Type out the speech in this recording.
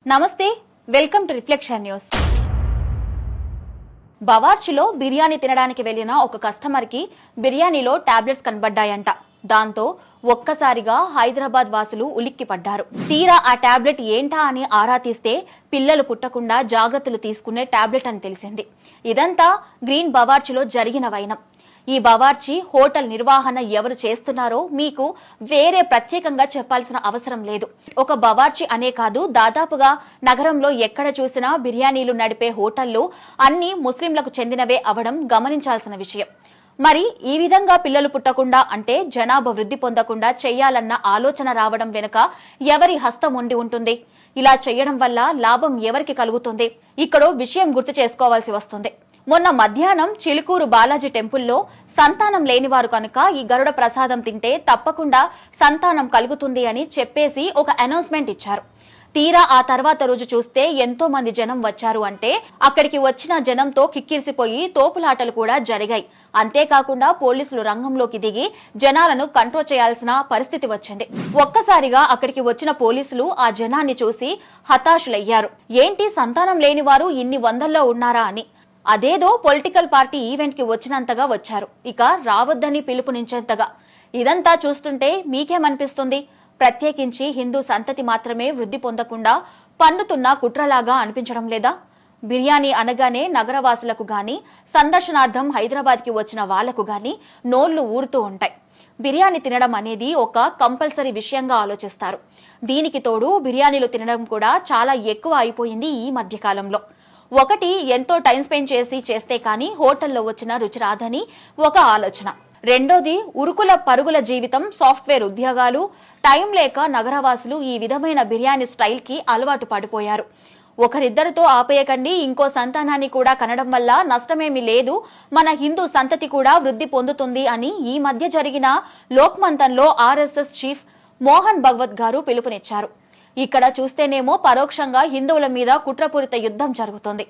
నమస్తే, welcome to reflection news. బవార్చిలో బిర్యానీ తినడానికి వెళ్లిన ఒక కస్టమర్ కి బిర్యానీలో టాబ్లెట్స్ కనబడ్డాయంట. దాంతో ఒక్కసారిగా హైదరాబాద్ వాసులు ఉలిక్కిపడ్డారు. తీరా ఆ టాబ్లెట్ ఏంటా అని ఆరా తీస్తే పిల్లలు పుట్టకుండా జాగ్రత్తలు తీసుకునే టాబ్లెట్ అని తెలిసింది. ఇదంతా గ్రీన్ బవార్చిలో జరిగిన వైనం. ఈ బవార్చి హోటల్ నిర్వహణ ఎవరు చేస్తున్నారో మీకు వేరే ప్రత్యేకంగా చెప్పాల్సిన అవసరం లేదు. ఒక బవార్చి అనే కాదు, దాదాపుగా నగరంలో ఎక్కడ చూసినా బిర్యానీలు నడిపే హోటళ్లు అన్ని ముస్లింలకు చెందినవే అవడం గమనించాల్సిన విషయం. మరి ఈ విధంగా పిల్లలు పుట్టకుండా అంటే జనాభా వృద్ధి పొందకుండా చెయ్యాలన్న ఆలోచన రావడం వెనుక ఎవరి హస్తం ఉండి ఉంటుంది? ఇలా చేయడం వల్ల లాభం ఎవరికి కలుగుతుంది? ఇక్కడో విషయం గుర్తు చేసుకోవాల్సి వస్తుంది. మొన్న మధ్యాహ్నం చిలుకూరు బాలాజీ టెంపుల్లో సంతానం లేనివారు కనుక ఈ గరుడ ప్రసాదం తింటే తప్పకుండా సంతానం కలుగుతుంది అని చెప్పేసి ఒక అనౌన్స్మెంట్ ఇచ్చారు. తీరా ఆ తర్వాత రోజు చూస్తే ఎంతో మంది జనం వచ్చారు. అంటే అక్కడికి వచ్చిన జనంతో కిక్కిరిసిపోయి తోపులాటలు కూడా జరిగాయి. అంతేకాకుండా పోలీసులు రంగంలోకి దిగి జనాలను కంట్రోల్ చేయాల్సిన పరిస్థితి వచ్చింది. ఒక్కసారిగా అక్కడికి వచ్చిన పోలీసులు ఆ జనాన్ని చూసి హతాశులయ్యారు. ఏంటి సంతానం లేనివారు ఇన్ని వందల్లో ఉన్నారా అని. అదేదో పొలిటికల్ పార్టీ ఈవెంట్ కి వచ్చినంతగా వచ్చారు, ఇక రావద్దని పిలుపునిచ్చేంతగా. ఇదంతా చూస్తుంటే మీకేమనిపిస్తుంది? ప్రత్యేకించి హిందూ సంతతి మాత్రమే వృద్ధి పొందకుండా పన్నుతున్న కుట్రలాగా అనిపించడం లేదా? బిర్యానీ అనగానే నగరవాసులకు గాని సందర్శనార్థం హైదరాబాద్ కి వచ్చిన వాళ్లకు గాని నోళ్లు ఊరుతూ ఉంటాయి. బిర్యానీ తినడం అనేది ఒక కంపల్సరీ విషయంగా ఆలోచిస్తారు. దీనికి తోడు బిర్యానీలు తినడం కూడా చాలా ఎక్కువ అయిపోయింది ఈ మధ్య కాలంలో. ఒకటి, ఎంతో టైం స్పెండ్ చేస్తే కానీ హోటల్లో వచ్చిన రుచి రాదని ఒక ఆలోచన. రెండోది, ఉరుకుల పరుగుల జీవితం, సాఫ్ట్వేర్ ఉద్యోగాలు, టైం లేక నగరవాసులు ఈ విధమైన బిర్యానీ స్టైల్ కి అలవాటు పడిపోయారు. ఒకరిద్దరితో ఆపేయకండి, ఇంకో సంతానాన్ని కూడా కనడం వల్ల నష్టమేమీ లేదు, మన హిందూ సంతతి కూడా వృద్ధి పొందుతుంది అని ఈ మధ్య జరిగిన లోక్మంతన్లో ఆర్ఎస్ఎస్ చీఫ్ మోహన్ భగవత్ గారు పిలుపునిచ్చారు. ఇక్కడ చూస్తేనేమో పరోక్షంగా హిందువుల మీద కుట్రపూరిత యుద్ధం జరుగుతోంది.